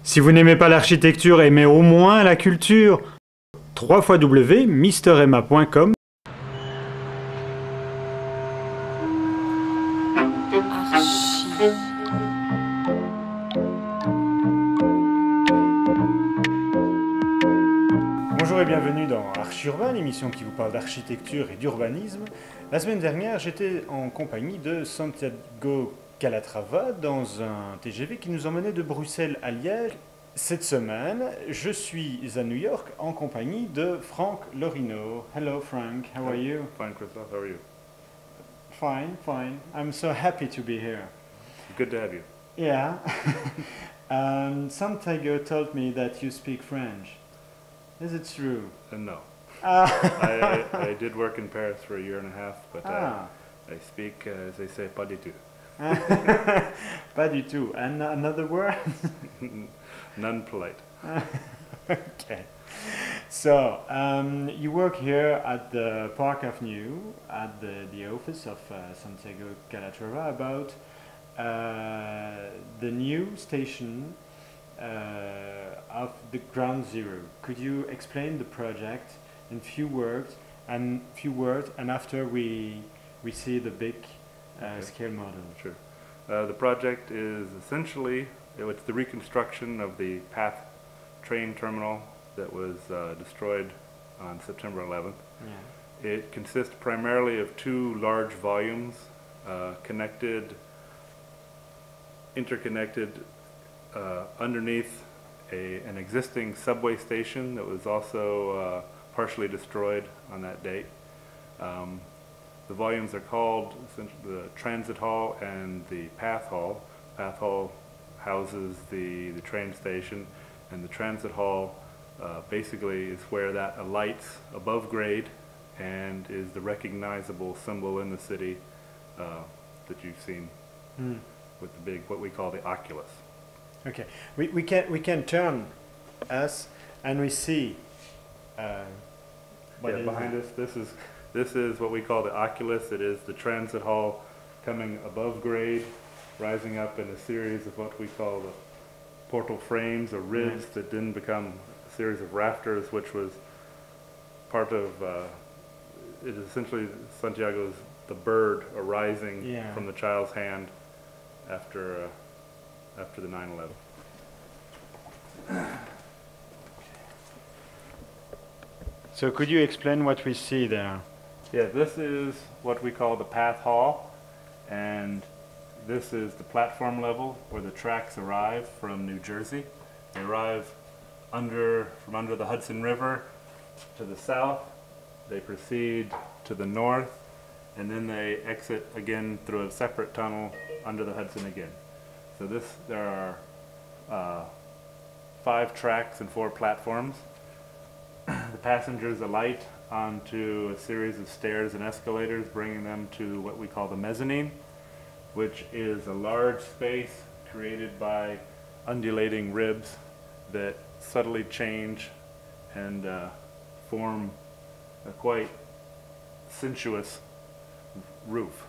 Si vous n'aimez pas l'architecture, aimez au moins la culture. www.mremma.com. Bonjour et bienvenue dans Archi Urbain, l'émission qui vous parle d'architecture et d'urbanisme. La semaine dernière, j'étais en compagnie de Santiago CALATRAVA dans un TGV qui nous emmenait de Bruxelles à Liège. Cette semaine, je suis à New York en compagnie de Frank LORINO. Hello Frank, how are you? Fine, Christophe, how are you? Fine, fine. I'm so happy to be here. Good to have you. Yeah. Santiago told me that you speak French. Is it true? No. I did work in Paris for a year and a half, but I speak, as they say, pas du tout. Pas du tout. And another word? None polite. Okay. So, you work here at the Park Avenue, at the office of Santiago CALATRAVA, about the new station of the Ground Zero. Could you explain the project in few words, and after we see the big scale model? Sure. The project is essentially it's the reconstruction of the PATH train terminal that was destroyed on September 11th. Yeah. It consists primarily of two large volumes interconnected underneath an existing subway station that was also partially destroyed on that date. The volumes are called the Transit Hall and the PATH Hall. PATH Hall houses the train station, and the Transit Hall basically is where that alights above grade and is the recognizable symbol in the city that you've seen with the big, what we call the oculus. Okay, we can turn us and we see. Behind us, this is what we call the oculus. It is the transit hall coming above grade, rising up in a series of what we call the portal frames or ribs that then become a series of rafters, which was part of. It is essentially Santiago's the bird arising from the child's hand after the 9/11. So could you explain what we see there? Yeah, this is what we call the PATH Hall, and this is the platform level where the tracks arrive from New Jersey. They arrive from under the Hudson River to the south. They proceed to the north, and then they exit again through a separate tunnel under the Hudson again. So there are 5 tracks and 4 platforms. The passengers alight onto a series of stairs and escalators, bringing them to what we call the Mezzanine, which is a large space created by undulating ribs that subtly change and form a quite sensuous roof.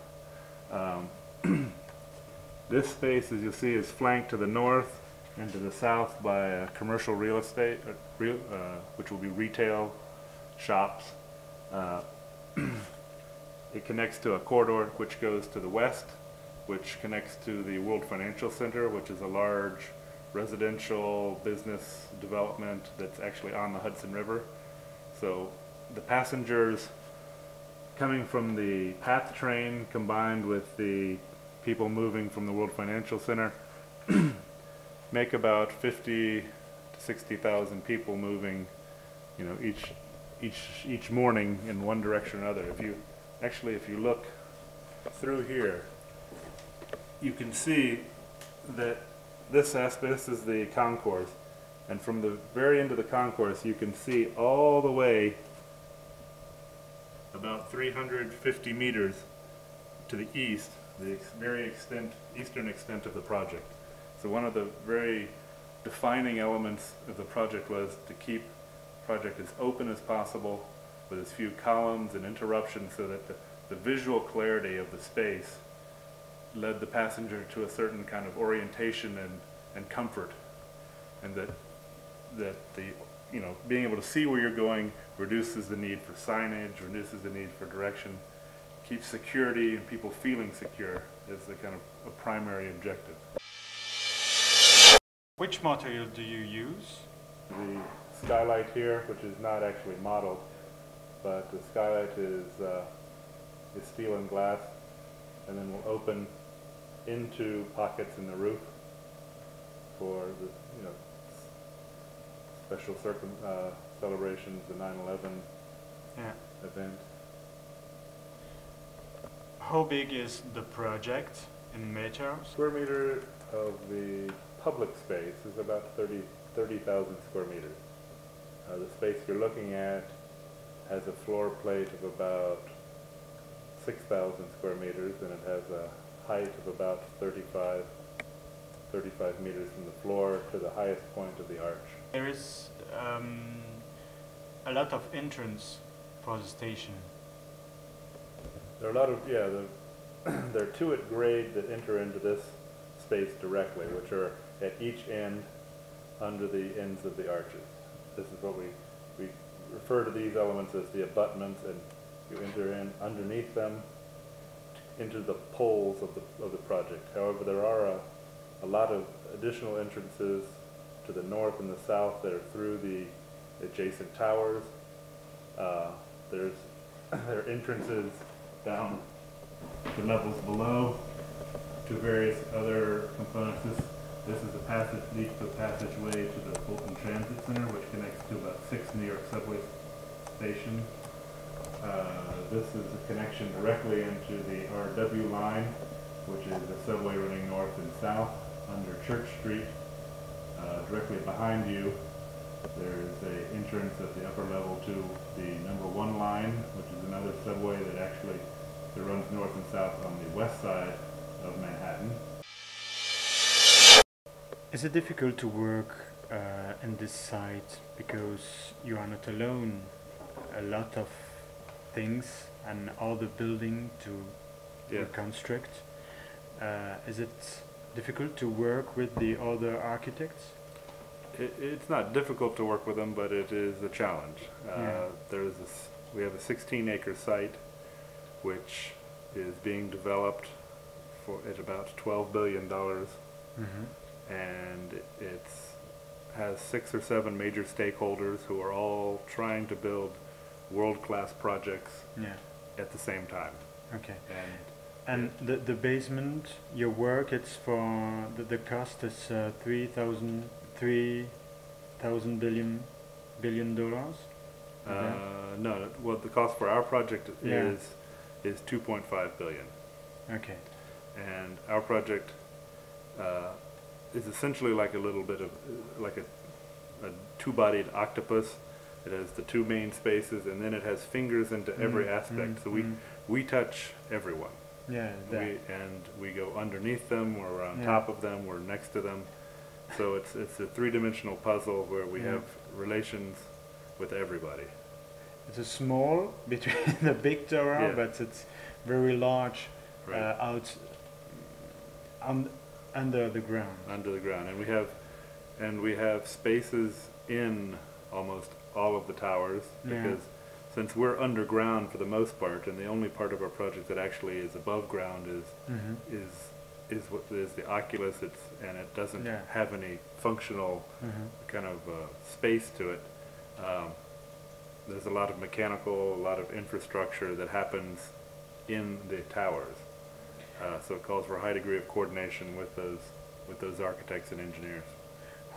This space, as you'll see, is flanked to the north and to the south by commercial real estate, which will be retail shops. It connects to a corridor which goes to the west, which connects to the World Financial Center, which is a large residential business development that's actually on the Hudson River. So the passengers coming from the PATH train combined with the people moving from the World Financial Center make about 50 to 60,000 people moving, you know, each morning in one direction or another. If you look through here, you can see that this is the concourse, and from the very end of the concourse you can see all the way about 350 meters to the east, the very eastern extent of the project. So one of the very defining elements of the project was to keep the project as open as possible with as few columns and interruptions, so that the visual clarity of the space led the passenger to a certain kind of orientation and comfort. and that the being able to see where you're going reduces the need for signage, reduces the need for direction, keeps security and people feeling secure is the kind of a primary objective. Which material do you use? The Skylight here, which is not actually modeled, but the Skylight is steel and glass, and then will open into pockets in the roof for the special celebrations, the 9/11 event. How big is the project in meters? Square meter of the public space is about 30,000 square meters. The space you're looking at has a floor plate of about 6,000 square meters, and it has a height of about 35 meters from the floor to the highest point of the arch. There is a lot of entrance for the station. There are a lot of, there are two at grade that enter into this space directly, which are at each end under the ends of the arches. This is what we refer to these elements as the abutments, and you enter in underneath them into the poles of the project. However, there are a lot of additional entrances to the north and the south that are through the adjacent towers. There are entrances down to levels below to various other components. This is a leads to a passageway to the Fulton Transit Center, which connects to about 6 New York subway stations. This is a connection directly into the RW line, which is a subway running north and south under Church Street. Directly behind you, there's an entrance at the upper level to the #1 line, which is another subway that runs north and south on the west side of Manhattan. Is it difficult to work in this site because you are not alone? A lot of things and all the building to reconstruct. Is it difficult to work with the other architects? It's not difficult to work with them, but it is a challenge. We have a 16-acre site which is being developed at about $12 billion, and it has 6 or 7 major stakeholders who are all trying to build world-class projects at the same time. Okay. And the basement, your work, it's for the cost is $3,000 billion. No, well, the cost for our project is 2.5 billion. Okay. And our project is essentially like a little bit of like a two-bodied octopus. It has the 2 main spaces, and then it has fingers into every aspect. So we touch everyone. We go underneath them, we're on top of them, we're next to them. So it's a 3-dimensional puzzle where we have relations with everybody. It's a small between the big tower, but it's very large under the ground. Under the ground, and we have spaces in almost all of the towers, because since we're underground for the most part, and the only part of our project that actually is above ground is what is the oculus. And it doesn't have any functional kind of space to it. There's a lot of mechanical, a lot of infrastructure that happens in the towers. So it calls for a high degree of coordination with those architects and engineers.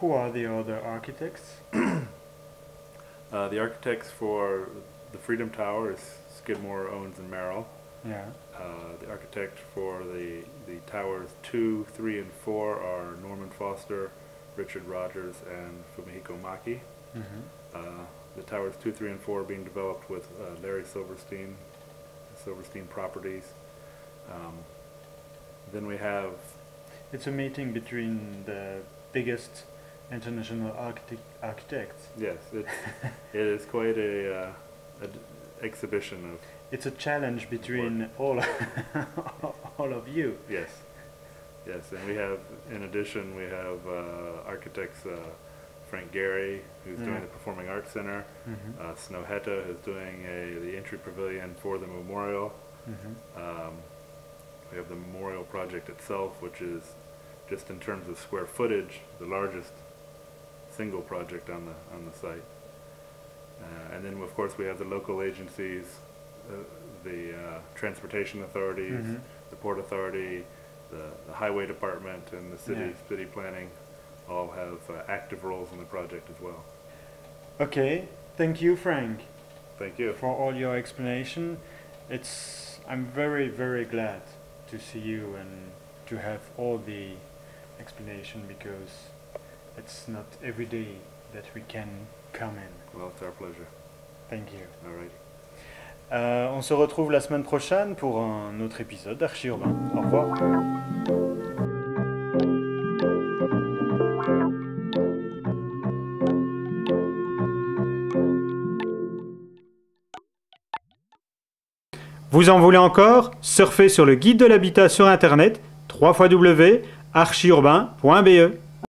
Who are the other architects? The architects for the Freedom Tower is Skidmore, Owens and Merrill. The architect for the towers 2, 3, and 4 are Norman Foster, Richard Rogers, and Fumihiko Maki. The towers 2, 3, and 4 are being developed with Larry Silverstein, Silverstein Properties. Then we have... It's a meeting between the biggest international architects. Yes, it is quite a exhibition of... It's a challenge between all of you. Yes, yes, and we have, in addition, we have architects Frank Gehry, who's doing Yeah. the Performing Arts Center, Mhm. Snowhetta, who's doing the entry pavilion for the memorial. Mhm. We have the memorial project itself, which is just in terms of square footage, the largest single project on the site. And then of course we have the local agencies, the transportation authorities, Mhm. the port authority, the highway department, and the city planning all have active roles in the project as well. Okay, thank you, Frank, Thank you. for all your explanation. I'm very, very glad to see you and to have all the explanation, because it's not every day that we can come in. Well, it's our pleasure. Thank you. All right. On se retrouve la semaine prochaine pour un autre épisode d'Archi Urbain. Au revoir. Vous en voulez encore? Surfez sur le guide de l'habitat sur internet www.archiurbain.be.